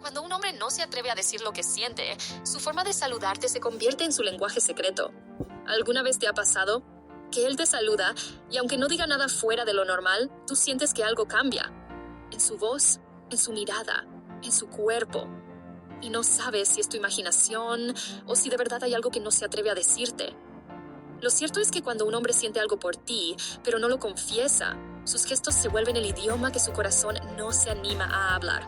Cuando un hombre no se atreve a decir lo que siente, su forma de saludarte se convierte en su lenguaje secreto. ¿Alguna vez te ha pasado que él te saluda y aunque no diga nada fuera de lo normal, tú sientes que algo cambia? En su voz, en su mirada, en su cuerpo. Y no sabes si es tu imaginación o si de verdad hay algo que no se atreve a decirte. Lo cierto es que cuando un hombre siente algo por ti, pero no lo confiesa, sus gestos se vuelven el idioma que su corazón no se anima a hablar.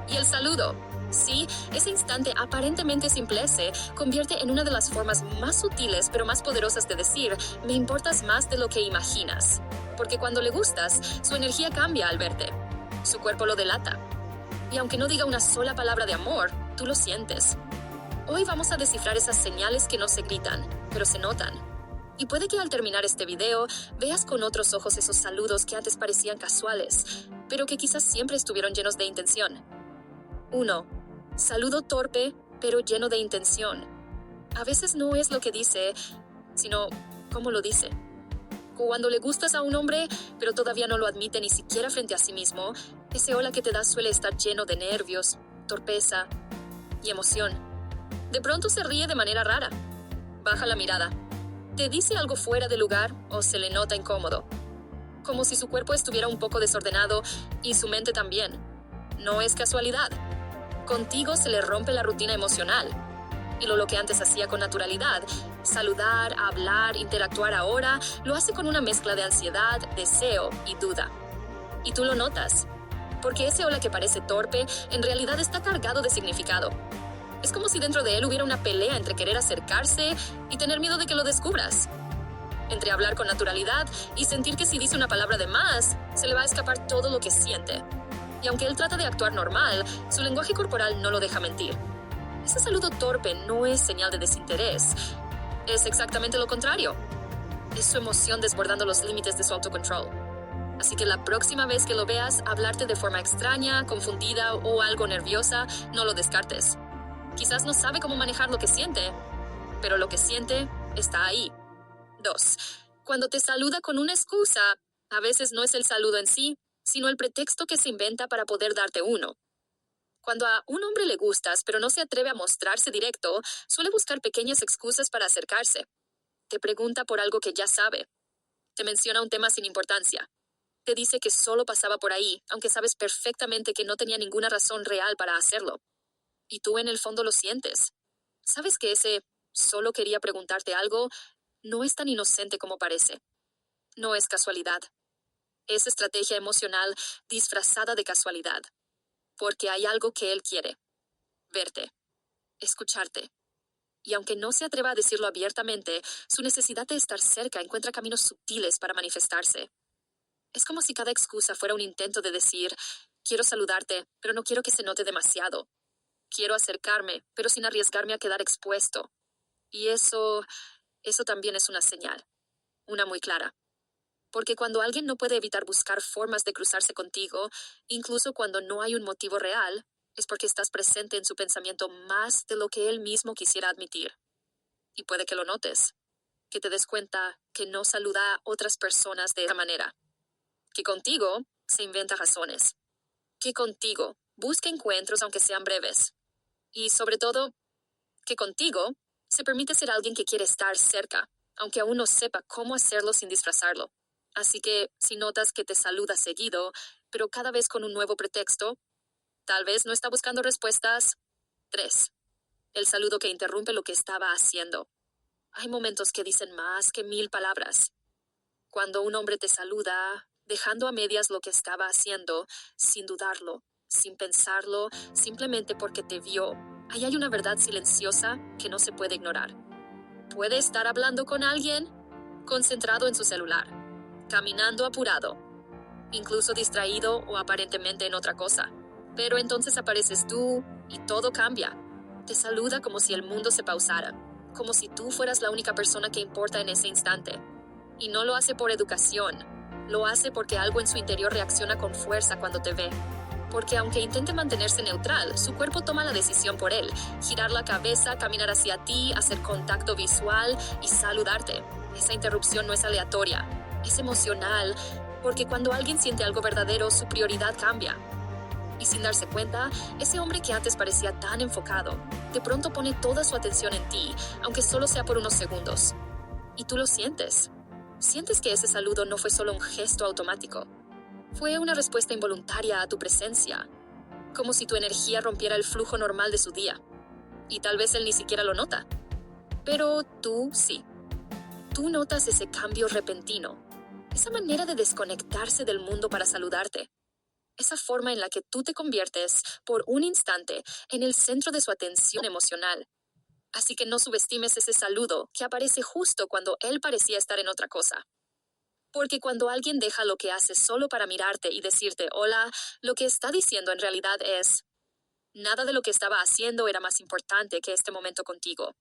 Y el saludo, sí, ese instante aparentemente simple se convierte en una de las formas más sutiles pero más poderosas de decir, me importas más de lo que imaginas. Porque cuando le gustas, su energía cambia al verte. Su cuerpo lo delata. Y aunque no diga una sola palabra de amor, tú lo sientes. Hoy vamos a descifrar esas señales que no se gritan, pero se notan. Y puede que al terminar este video veas con otros ojos esos saludos que antes parecían casuales, pero que quizás siempre estuvieron llenos de intención. 1. Saludo torpe, pero lleno de intención. A veces no es lo que dice, sino cómo lo dice. Cuando le gustas a un hombre, pero todavía no lo admite ni siquiera frente a sí mismo, ese hola que te da suele estar lleno de nervios, torpeza y emoción. De pronto se ríe de manera rara. Baja la mirada. Te dice algo fuera de lugar o se le nota incómodo. Como si su cuerpo estuviera un poco desordenado y su mente también. No es casualidad. Contigo se le rompe la rutina emocional. Y lo que antes hacía con naturalidad, saludar, hablar, interactuar ahora, lo hace con una mezcla de ansiedad, deseo y duda. Y tú lo notas. Porque ese hola que parece torpe, en realidad está cargado de significado. Es como si dentro de él hubiera una pelea entre querer acercarse y tener miedo de que lo descubras. Entre hablar con naturalidad y sentir que si dice una palabra de más, se le va a escapar todo lo que siente. Y aunque él trata de actuar normal, su lenguaje corporal no lo deja mentir. Ese saludo torpe no es señal de desinterés. Es exactamente lo contrario. Es su emoción desbordando los límites de su autocontrol. Así que la próxima vez que lo veas hablarte de forma extraña, confundida o algo nerviosa, no lo descartes. Quizás no sabe cómo manejar lo que siente, pero lo que siente está ahí. 2. Cuando te saluda con una excusa, a veces no es el saludo en sí, sino el pretexto que se inventa para poder darte uno. Cuando a un hombre le gustas, pero no se atreve a mostrarse directo, suele buscar pequeñas excusas para acercarse. Te pregunta por algo que ya sabe. Te menciona un tema sin importancia. Te dice que solo pasaba por ahí, aunque sabes perfectamente que no tenía ninguna razón real para hacerlo. Y tú en el fondo lo sientes. Sabes que ese solo quería preguntarte algo no es tan inocente como parece. No es casualidad. Es estrategia emocional disfrazada de casualidad. Porque hay algo que él quiere. Verte. Escucharte. Y aunque no se atreva a decirlo abiertamente, su necesidad de estar cerca encuentra caminos sutiles para manifestarse. Es como si cada excusa fuera un intento de decir, quiero saludarte, pero no quiero que se note demasiado. Quiero acercarme, pero sin arriesgarme a quedar expuesto. Y eso también es una señal. Una muy clara. Porque cuando alguien no puede evitar buscar formas de cruzarse contigo, incluso cuando no hay un motivo real, es porque estás presente en su pensamiento más de lo que él mismo quisiera admitir. Y puede que lo notes, que te des cuenta que no saluda a otras personas de esa manera. Que contigo se inventa razones. Que contigo busca encuentros aunque sean breves. Y sobre todo, que contigo se permite ser alguien que quiere estar cerca, aunque aún no sepa cómo hacerlo sin disfrazarlo. Así que, si notas que te saluda seguido, pero cada vez con un nuevo pretexto, tal vez no está buscando respuestas. 3. El saludo que interrumpe lo que estaba haciendo. Hay momentos que dicen más que 1000 palabras. Cuando un hombre te saluda, dejando a medias lo que estaba haciendo, sin dudarlo, sin pensarlo, simplemente porque te vio, ahí hay una verdad silenciosa que no se puede ignorar. Puede estar hablando con alguien, concentrado en su celular, caminando apurado, incluso distraído o aparentemente en otra cosa. Pero entonces apareces tú y todo cambia. Te saluda como si el mundo se pausara, como si tú fueras la única persona que importa en ese instante. Y no lo hace por educación, lo hace porque algo en su interior reacciona con fuerza cuando te ve. Porque aunque intente mantenerse neutral, su cuerpo toma la decisión por él, girar la cabeza, caminar hacia ti, hacer contacto visual y saludarte. Esa interrupción no es aleatoria, es emocional, porque cuando alguien siente algo verdadero, su prioridad cambia. Y sin darse cuenta, ese hombre que antes parecía tan enfocado, de pronto pone toda su atención en ti, aunque solo sea por unos segundos. Y tú lo sientes. Sientes que ese saludo no fue solo un gesto automático. Fue una respuesta involuntaria a tu presencia, como si tu energía rompiera el flujo normal de su día. Y tal vez él ni siquiera lo nota. Pero tú sí. Tú notas ese cambio repentino, esa manera de desconectarse del mundo para saludarte, esa forma en la que tú te conviertes, por un instante, en el centro de su atención emocional. Así que no subestimes ese saludo que aparece justo cuando él parecía estar en otra cosa. Porque cuando alguien deja lo que hace solo para mirarte y decirte hola, lo que está diciendo en realidad es, nada de lo que estaba haciendo era más importante que este momento contigo.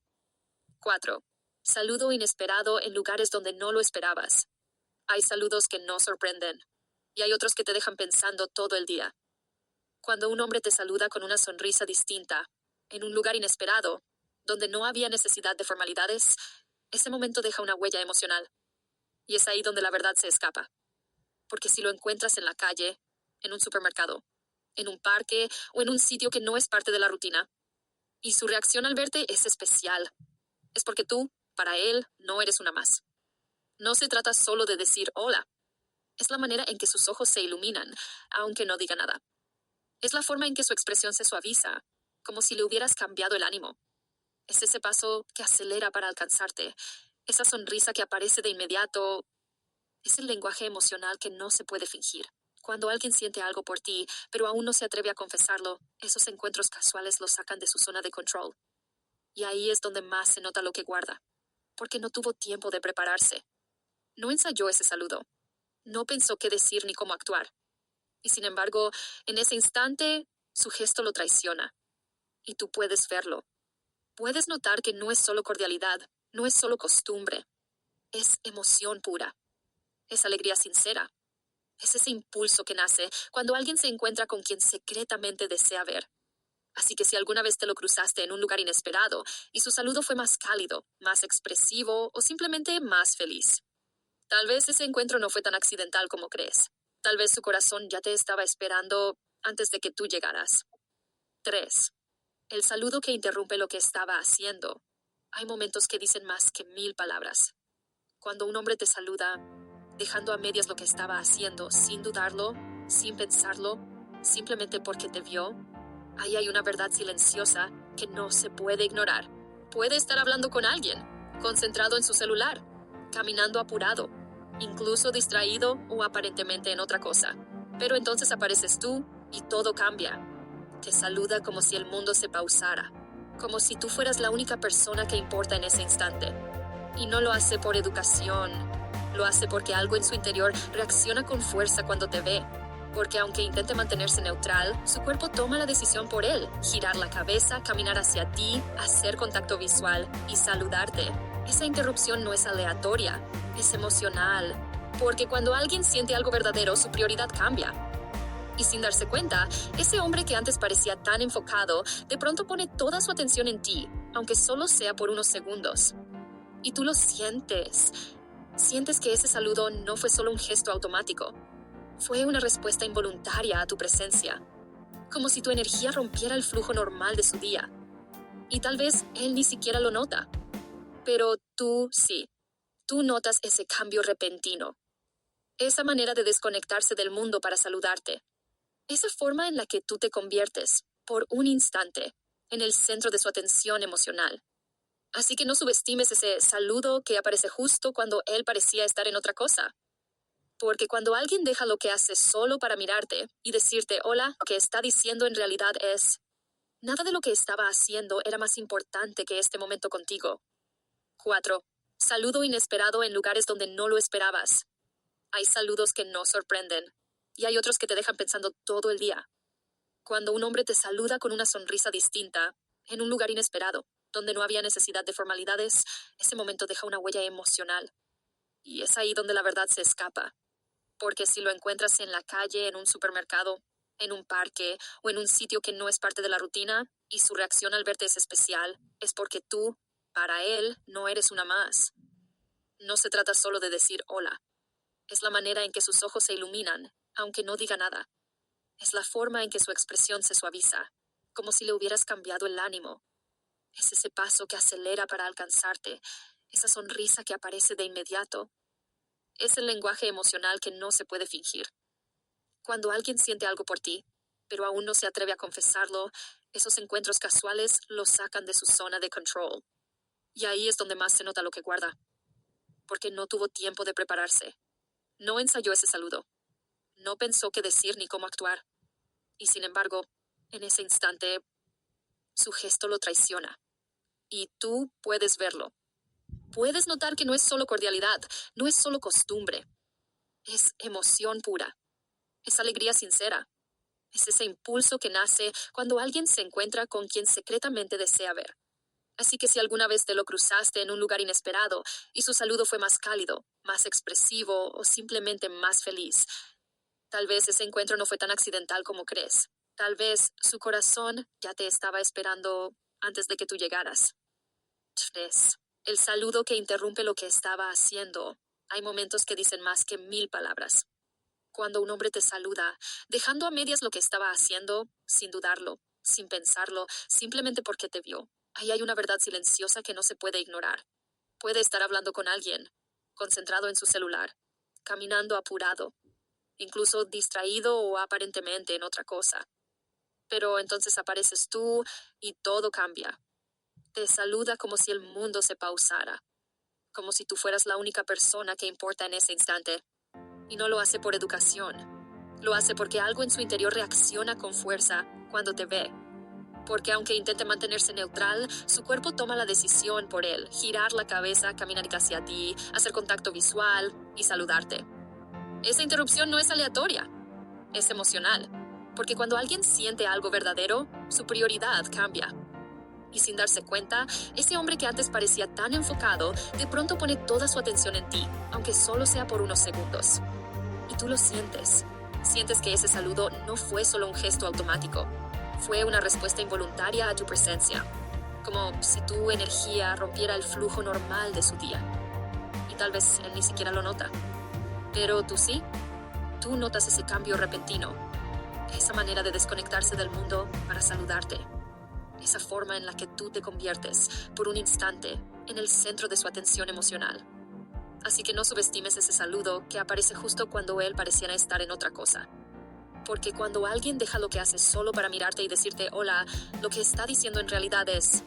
4. Saludo inesperado en lugares donde no lo esperabas. Hay saludos que no sorprenden, y hay otros que te dejan pensando todo el día. Cuando un hombre te saluda con una sonrisa distinta, en un lugar inesperado, donde no había necesidad de formalidades, ese momento deja una huella emocional. Y es ahí donde la verdad se escapa. Porque si lo encuentras en la calle, en un supermercado, en un parque o en un sitio que no es parte de la rutina, y su reacción al verte es especial, es porque tú, para él, no eres una más. No se trata solo de decir hola. Es la manera en que sus ojos se iluminan, aunque no diga nada. Es la forma en que su expresión se suaviza, como si le hubieras cambiado el ánimo. Es ese paso que acelera para alcanzarte, esa sonrisa que aparece de inmediato. Es el lenguaje emocional que no se puede fingir. Cuando alguien siente algo por ti, pero aún no se atreve a confesarlo, esos encuentros casuales lo sacan de su zona de control. Y ahí es donde más se nota lo que guarda, porque no tuvo tiempo de prepararse. No ensayó ese saludo. No pensó qué decir ni cómo actuar. Y sin embargo, en ese instante, su gesto lo traiciona. Y tú puedes verlo. Puedes notar que no es solo cordialidad, no es solo costumbre. Es emoción pura. Es alegría sincera. Es ese impulso que nace cuando alguien se encuentra con quien secretamente desea ver. Así que si alguna vez te lo cruzaste en un lugar inesperado y su saludo fue más cálido, más expresivo o simplemente más feliz, tal vez ese encuentro no fue tan accidental como crees. Tal vez su corazón ya te estaba esperando antes de que tú llegaras. 3. El saludo que interrumpe lo que estaba haciendo. Hay momentos que dicen más que 1000 palabras. Cuando un hombre te saluda, dejando a medias lo que estaba haciendo, sin dudarlo, sin pensarlo, simplemente porque te vio, ahí hay una verdad silenciosa que no se puede ignorar. Puede estar hablando con alguien, concentrado en su celular, caminando apurado, incluso distraído o aparentemente en otra cosa. Pero entonces apareces tú y todo cambia. Te saluda como si el mundo se pausara, como si tú fueras la única persona que importa en ese instante. Y no lo hace por educación, lo hace porque algo en su interior reacciona con fuerza cuando te ve. Porque aunque intente mantenerse neutral, su cuerpo toma la decisión por él, girar la cabeza, caminar hacia ti, hacer contacto visual y saludarte. Esa interrupción no es aleatoria, es emocional. Porque cuando alguien siente algo verdadero, su prioridad cambia. Y sin darse cuenta, ese hombre que antes parecía tan enfocado, de pronto pone toda su atención en ti, aunque solo sea por unos segundos. Y tú lo sientes. Sientes que ese saludo no fue solo un gesto automático. Fue una respuesta involuntaria a tu presencia, como si tu energía rompiera el flujo normal de su día. Y tal vez él ni siquiera lo nota. Pero tú sí. Tú notas ese cambio repentino. Esa manera de desconectarse del mundo para saludarte. Esa forma en la que tú te conviertes, por un instante, en el centro de su atención emocional. Así que no subestimes ese saludo que aparece justo cuando él parecía estar en otra cosa. Porque cuando alguien deja lo que hace solo para mirarte y decirte hola, lo que está diciendo en realidad es, nada de lo que estaba haciendo era más importante que este momento contigo. 4. Saludo inesperado en lugares donde no lo esperabas. Hay saludos que no sorprenden, y hay otros que te dejan pensando todo el día. Cuando un hombre te saluda con una sonrisa distinta, en un lugar inesperado, donde no había necesidad de formalidades, ese momento deja una huella emocional. Y es ahí donde la verdad se escapa. Porque si lo encuentras en la calle, en un supermercado, en un parque o en un sitio que no es parte de la rutina, y su reacción al verte es especial, es porque tú, para él, no eres una más. No se trata solo de decir hola. Es la manera en que sus ojos se iluminan, aunque no diga nada. Es la forma en que su expresión se suaviza, como si le hubieras cambiado el ánimo. Es ese paso que acelera para alcanzarte, esa sonrisa que aparece de inmediato. Es el lenguaje emocional que no se puede fingir. Cuando alguien siente algo por ti, pero aún no se atreve a confesarlo, esos encuentros casuales lo sacan de su zona de control. Y ahí es donde más se nota lo que guarda, porque no tuvo tiempo de prepararse. No ensayó ese saludo. No pensó qué decir ni cómo actuar. Y sin embargo, en ese instante, su gesto lo traiciona. Y tú puedes verlo. Puedes notar que no es solo cordialidad, no es solo costumbre. Es emoción pura. Es alegría sincera. Es ese impulso que nace cuando alguien se encuentra con quien secretamente desea ver. Así que si alguna vez te lo cruzaste en un lugar inesperado y su saludo fue más cálido, más expresivo o simplemente más feliz, tal vez ese encuentro no fue tan accidental como crees. Tal vez su corazón ya te estaba esperando antes de que tú llegaras. 3. El saludo que interrumpe lo que estaba haciendo. Hay momentos que dicen más que 1000 palabras. Cuando un hombre te saluda, dejando a medias lo que estaba haciendo, sin dudarlo, sin pensarlo, simplemente porque te vio. Ahí hay una verdad silenciosa que no se puede ignorar. Puede estar hablando con alguien, concentrado en su celular, caminando apurado, incluso distraído o aparentemente en otra cosa. Pero entonces apareces tú y todo cambia. Te saluda como si el mundo se pausara, como si tú fueras la única persona que importa en ese instante. Y no lo hace por educación. Lo hace porque algo en su interior reacciona con fuerza cuando te ve. Porque aunque intente mantenerse neutral, su cuerpo toma la decisión por él, girar la cabeza, caminar hacia ti, hacer contacto visual y saludarte. Esa interrupción no es aleatoria, es emocional. Porque cuando alguien siente algo verdadero, su prioridad cambia. Y sin darse cuenta, ese hombre que antes parecía tan enfocado, de pronto pone toda su atención en ti, aunque solo sea por unos segundos. Y tú lo sientes. Sientes que ese saludo no fue solo un gesto automático. Fue una respuesta involuntaria a tu presencia. Como si tu energía rompiera el flujo normal de su día. Y tal vez él ni siquiera lo nota. Pero tú sí. Tú notas ese cambio repentino. Esa manera de desconectarse del mundo para saludarte. Esa forma en la que tú te conviertes, por un instante, en el centro de su atención emocional. Así que no subestimes ese saludo que aparece justo cuando él pareciera estar en otra cosa. Porque cuando alguien deja lo que hace solo para mirarte y decirte hola, lo que está diciendo en realidad es,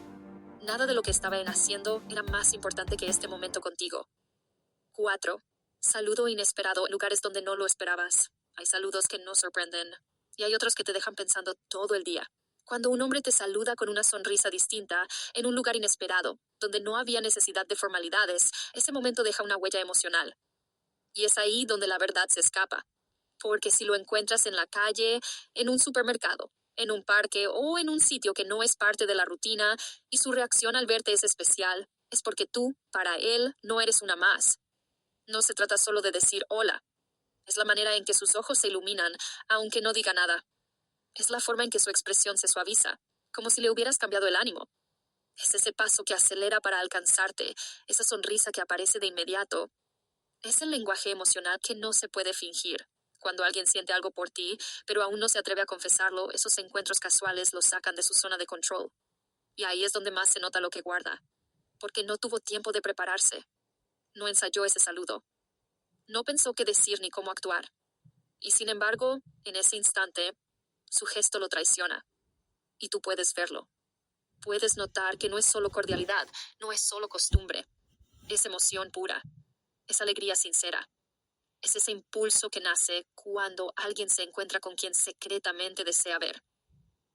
nada de lo que estaba haciendo era más importante que este momento contigo. 4. Saludo inesperado en lugares donde no lo esperabas. Hay saludos que no sorprenden y hay otros que te dejan pensando todo el día. Cuando un hombre te saluda con una sonrisa distinta, en un lugar inesperado, donde no había necesidad de formalidades, ese momento deja una huella emocional. Y es ahí donde la verdad se escapa. Porque si lo encuentras en la calle, en un supermercado, en un parque o en un sitio que no es parte de la rutina y su reacción al verte es especial, es porque tú, para él, no eres una más. No se trata solo de decir hola. Es la manera en que sus ojos se iluminan, aunque no diga nada. Es la forma en que su expresión se suaviza, como si le hubieras cambiado el ánimo. Es ese paso que acelera para alcanzarte, esa sonrisa que aparece de inmediato. Es el lenguaje emocional que no se puede fingir. Cuando alguien siente algo por ti, pero aún no se atreve a confesarlo, esos encuentros casuales lo sacan de su zona de control. Y ahí es donde más se nota lo que guarda. Porque no tuvo tiempo de prepararse. No ensayó ese saludo. No pensó qué decir ni cómo actuar. Y sin embargo, en ese instante, su gesto lo traiciona. Y tú puedes verlo. Puedes notar que no es solo cordialidad, no es solo costumbre. Es emoción pura. Es alegría sincera. Es ese impulso que nace cuando alguien se encuentra con quien secretamente desea ver.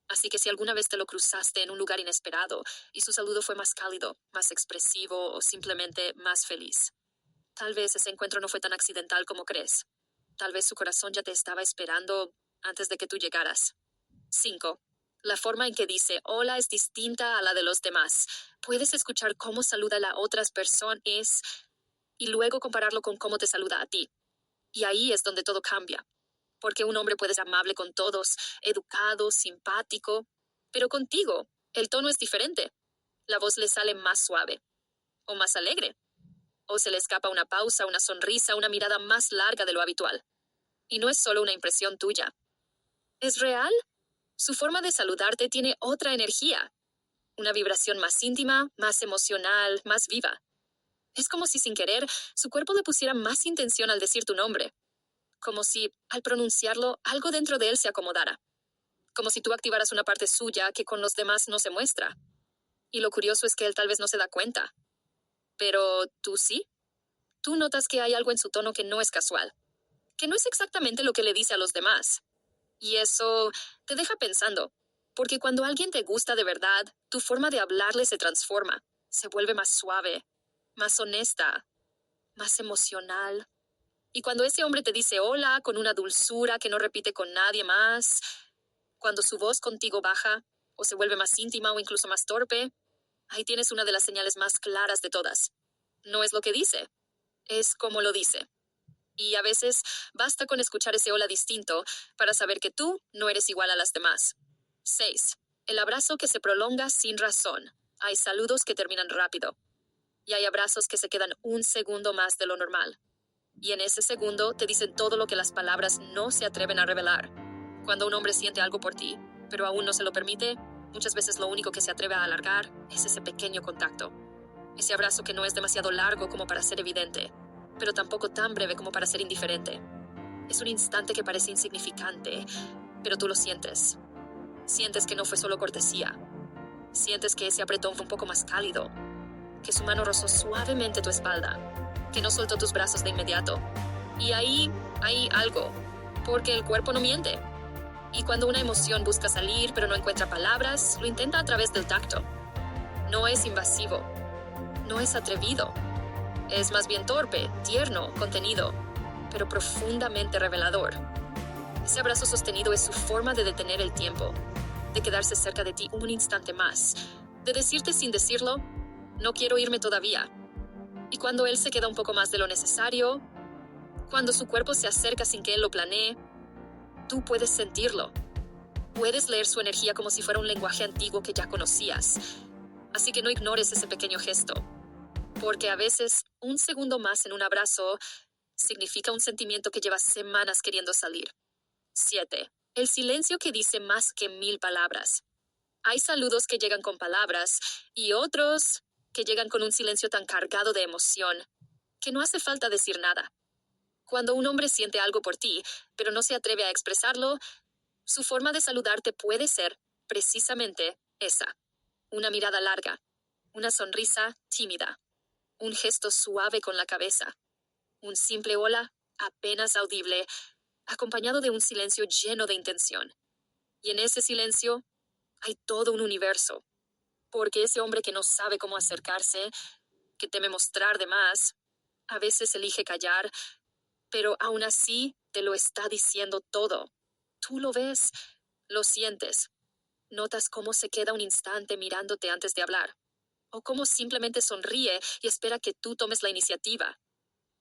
Así que si alguna vez te lo cruzaste en un lugar inesperado y su saludo fue más cálido, más expresivo o simplemente más feliz, tal vez ese encuentro no fue tan accidental como crees. Tal vez su corazón ya te estaba esperando antes de que tú llegaras. 5. La forma en que dice hola es distinta a la de los demás. Puedes escuchar cómo saluda a las otras personas y luego compararlo con cómo te saluda a ti. Y ahí es donde todo cambia. Porque un hombre puede ser amable con todos, educado, simpático, pero contigo el tono es diferente. La voz le sale más suave o más alegre. O se le escapa una pausa, una sonrisa, una mirada más larga de lo habitual. Y no es solo una impresión tuya. ¿Es real? Su forma de saludarte tiene otra energía, una vibración más íntima, más emocional, más viva. Es como si sin querer su cuerpo le pusiera más intención al decir tu nombre, como si al pronunciarlo algo dentro de él se acomodara, como si tú activaras una parte suya que con los demás no se muestra. Y lo curioso es que él tal vez no se da cuenta, pero tú sí. Tú notas que hay algo en su tono que no es casual, que no es exactamente lo que le dice a los demás. Y eso te deja pensando, porque cuando alguien te gusta de verdad, tu forma de hablarle se transforma, se vuelve más suave, más honesta, más emocional. Y cuando ese hombre te dice hola con una dulzura que no repite con nadie más, cuando su voz contigo baja, o se vuelve más íntima o incluso más torpe, ahí tienes una de las señales más claras de todas. No es lo que dice, es como lo dice. Y a veces basta con escuchar ese hola distinto para saber que tú no eres igual a las demás. 6. El abrazo que se prolonga sin razón. Hay saludos que terminan rápido. Y hay abrazos que se quedan un segundo más de lo normal. Y en ese segundo te dicen todo lo que las palabras no se atreven a revelar. Cuando un hombre siente algo por ti, pero aún no se lo permite, muchas veces lo único que se atreve a alargar es ese pequeño contacto. Ese abrazo que no es demasiado largo como para ser evidente, pero tampoco tan breve como para ser indiferente. Es un instante que parece insignificante, pero tú lo sientes. Sientes que no fue solo cortesía. Sientes que ese apretón fue un poco más cálido, que su mano rozó suavemente tu espalda, que no soltó tus brazos de inmediato. Y ahí hay algo, porque el cuerpo no miente. Y cuando una emoción busca salir pero no encuentra palabras, lo intenta a través del tacto. No es invasivo, no es atrevido. Es más bien torpe, tierno, contenido, pero profundamente revelador. Ese abrazo sostenido es su forma de detener el tiempo, de quedarse cerca de ti un instante más, de decirte sin decirlo, no quiero irme todavía. Y cuando él se queda un poco más de lo necesario, cuando su cuerpo se acerca sin que él lo planee, tú puedes sentirlo. Puedes leer su energía como si fuera un lenguaje antiguo que ya conocías. Así que no ignores ese pequeño gesto, porque a veces un segundo más en un abrazo significa un sentimiento que llevas semanas queriendo salir. 7. El silencio que dice más que 1000 palabras. Hay saludos que llegan con palabras y otros que llegan con un silencio tan cargado de emoción que no hace falta decir nada. Cuando un hombre siente algo por ti, pero no se atreve a expresarlo, su forma de saludarte puede ser precisamente esa. Una mirada larga, una sonrisa tímida, un gesto suave con la cabeza, un simple hola apenas audible, acompañado de un silencio lleno de intención. Y en ese silencio hay todo un universo, porque ese hombre que no sabe cómo acercarse, que teme mostrar de más, a veces elige callar, pero aún así te lo está diciendo todo. Tú lo ves, lo sientes, notas cómo se queda un instante mirándote antes de hablar, o cómo simplemente sonríe y espera que tú tomes la iniciativa.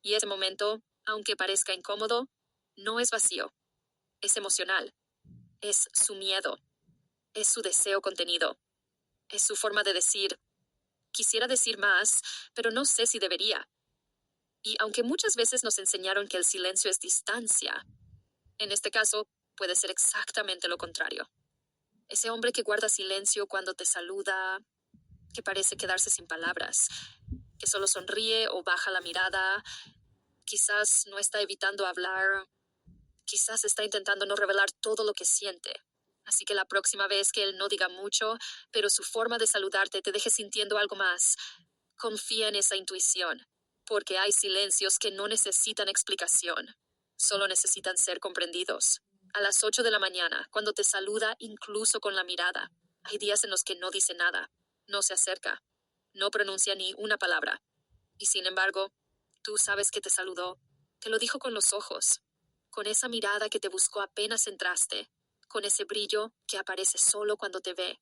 Y ese momento, aunque parezca incómodo, no es vacío, es emocional, es su miedo, es su deseo contenido, es su forma de decir, quisiera decir más, pero no sé si debería. Y aunque muchas veces nos enseñaron que el silencio es distancia, en este caso puede ser exactamente lo contrario. Ese hombre que guarda silencio cuando te saluda, que parece quedarse sin palabras, que solo sonríe o baja la mirada, quizás no está evitando hablar, quizás está intentando no revelar todo lo que siente. Así que la próxima vez que él no diga mucho, pero su forma de saludarte te deje sintiendo algo más, confía en esa intuición, porque hay silencios que no necesitan explicación, solo necesitan ser comprendidos. A las 8 de la mañana, cuando te saluda incluso con la mirada, hay días en los que no dice nada, no se acerca, no pronuncia ni una palabra. Y sin embargo, tú sabes que te saludó, te lo dijo con los ojos, con esa mirada que te buscó apenas entraste, con ese brillo que aparece solo cuando te ve,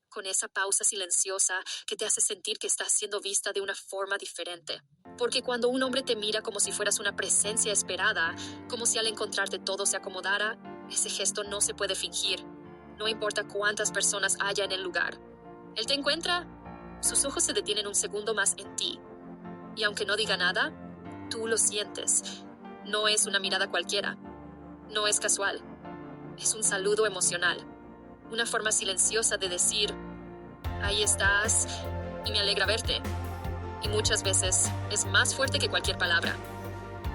con esa pausa silenciosa que te hace sentir que estás siendo vista de una forma diferente. Porque cuando un hombre te mira como si fueras una presencia esperada, como si al encontrarte todo se acomodara, ese gesto no se puede fingir, no importa cuántas personas haya en el lugar. Él te encuentra, sus ojos se detienen un segundo más en ti, y aunque no diga nada, tú lo sientes. No es una mirada cualquiera, no es casual. Es un saludo emocional, una forma silenciosa de decir, ahí estás y me alegra verte. Y muchas veces es más fuerte que cualquier palabra,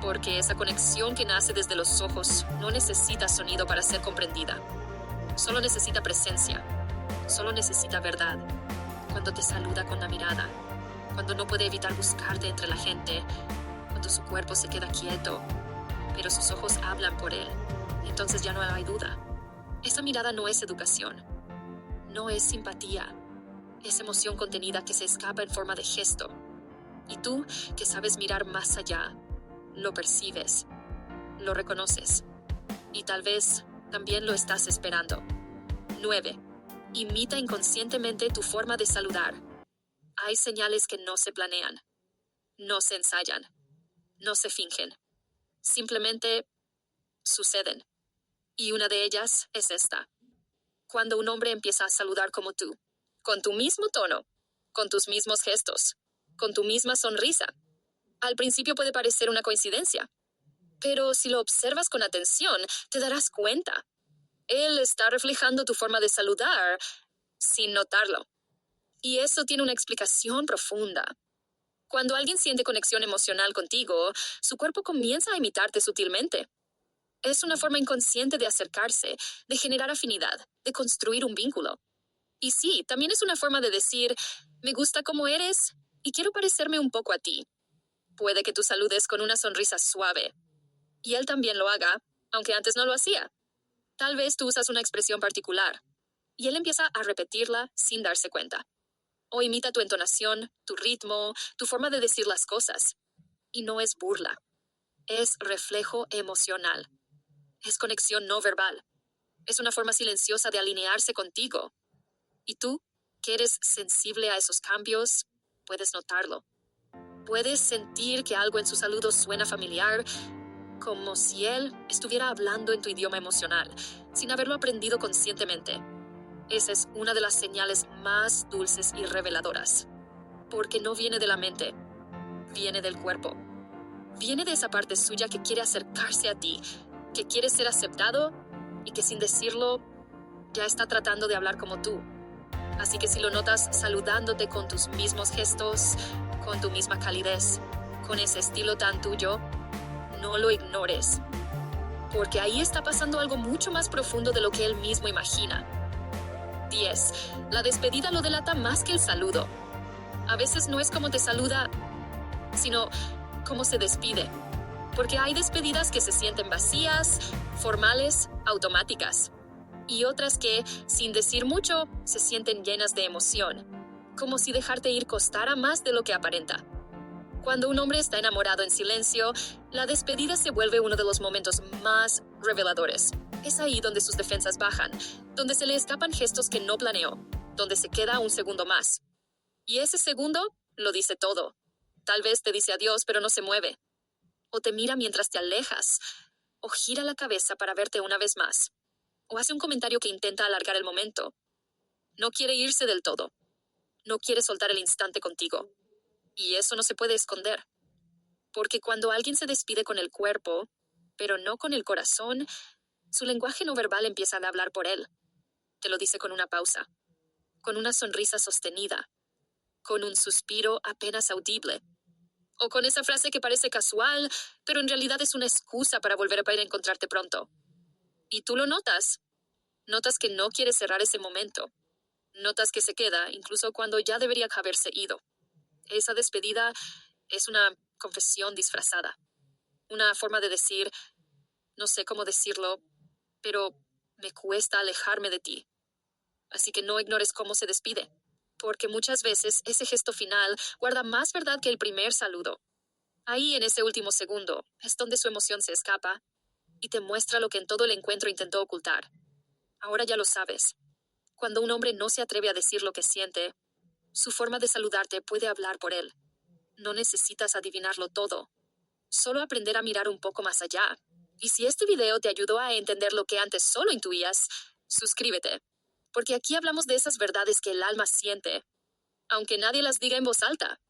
porque esa conexión que nace desde los ojos no necesita sonido para ser comprendida. Solo necesita presencia, solo necesita verdad. Cuando te saluda con la mirada, cuando no puede evitar buscarte entre la gente, cuando su cuerpo se queda quieto, pero sus ojos hablan por él, entonces ya no hay duda. Esa mirada no es educación, no es simpatía, es emoción contenida que se escapa en forma de gesto. Y tú, que sabes mirar más allá, lo percibes, lo reconoces. Y tal vez también lo estás esperando. 9. Imita inconscientemente tu forma de saludar. Hay señales que no se planean, no se ensayan, no se fingen. Simplemente suceden. Y una de ellas es esta. Cuando un hombre empieza a saludar como tú, con tu mismo tono, con tus mismos gestos, con tu misma sonrisa. Al principio puede parecer una coincidencia, pero si lo observas con atención, te darás cuenta. Él está reflejando tu forma de saludar sin notarlo. Y eso tiene una explicación profunda. Cuando alguien siente conexión emocional contigo, su cuerpo comienza a imitarte sutilmente. Es una forma inconsciente de acercarse, de generar afinidad, de construir un vínculo. Y sí, también es una forma de decir, me gusta cómo eres y quiero parecerme un poco a ti. Puede que tú saludes con una sonrisa suave. Y él también lo haga, aunque antes no lo hacía. Tal vez tú usas una expresión particular, y él empieza a repetirla sin darse cuenta. O imita tu entonación, tu ritmo, tu forma de decir las cosas. Y no es burla. Es reflejo emocional. Es conexión no verbal. Es una forma silenciosa de alinearse contigo. Y tú, que eres sensible a esos cambios, puedes notarlo. Puedes sentir que algo en su saludo suena familiar, como si él estuviera hablando en tu idioma emocional, sin haberlo aprendido conscientemente. Esa es una de las señales más dulces y reveladoras, porque no viene de la mente, viene del cuerpo. Viene de esa parte suya que quiere acercarse a ti, que quiere ser aceptado y que sin decirlo ya está tratando de hablar como tú. Así que si lo notas saludándote con tus mismos gestos, con tu misma calidez, con ese estilo tan tuyo, no lo ignores, porque ahí está pasando algo mucho más profundo de lo que él mismo imagina. 10. La despedida lo delata más que el saludo. A veces no es como te saluda, sino cómo se despide, porque hay despedidas que se sienten vacías, formales, automáticas, y otras que, sin decir mucho, se sienten llenas de emoción, como si dejarte ir costara más de lo que aparenta. Cuando un hombre está enamorado en silencio, la despedida se vuelve uno de los momentos más reveladores. Es ahí donde sus defensas bajan, donde se le escapan gestos que no planeó, donde se queda un segundo más. Y ese segundo lo dice todo. Tal vez te dice adiós, pero no se mueve. O te mira mientras te alejas, o gira la cabeza para verte una vez más. O hace un comentario que intenta alargar el momento. No quiere irse del todo. No quiere soltar el instante contigo. Y eso no se puede esconder. Porque cuando alguien se despide con el cuerpo, pero no con el corazón, su lenguaje no verbal empieza a hablar por él. Te lo dice con una pausa, con una sonrisa sostenida, con un suspiro apenas audible, o con esa frase que parece casual, pero en realidad es una excusa para volver a encontrarte pronto. Y tú lo notas. Notas que no quiere cerrar ese momento. Notas que se queda incluso cuando ya debería haberse ido. Esa despedida es una confesión disfrazada. Una forma de decir, no sé cómo decirlo, pero me cuesta alejarme de ti. Así que no ignores cómo se despide, porque muchas veces ese gesto final guarda más verdad que el primer saludo. Ahí, en ese último segundo, es donde su emoción se escapa y te muestra lo que en todo el encuentro intentó ocultar. Ahora ya lo sabes. Cuando un hombre no se atreve a decir lo que siente, su forma de saludarte puede hablar por él. No necesitas adivinarlo todo. Solo aprender a mirar un poco más allá. Y si este video te ayudó a entender lo que antes solo intuías, suscríbete. Porque aquí hablamos de esas verdades que el alma siente, aunque nadie las diga en voz alta.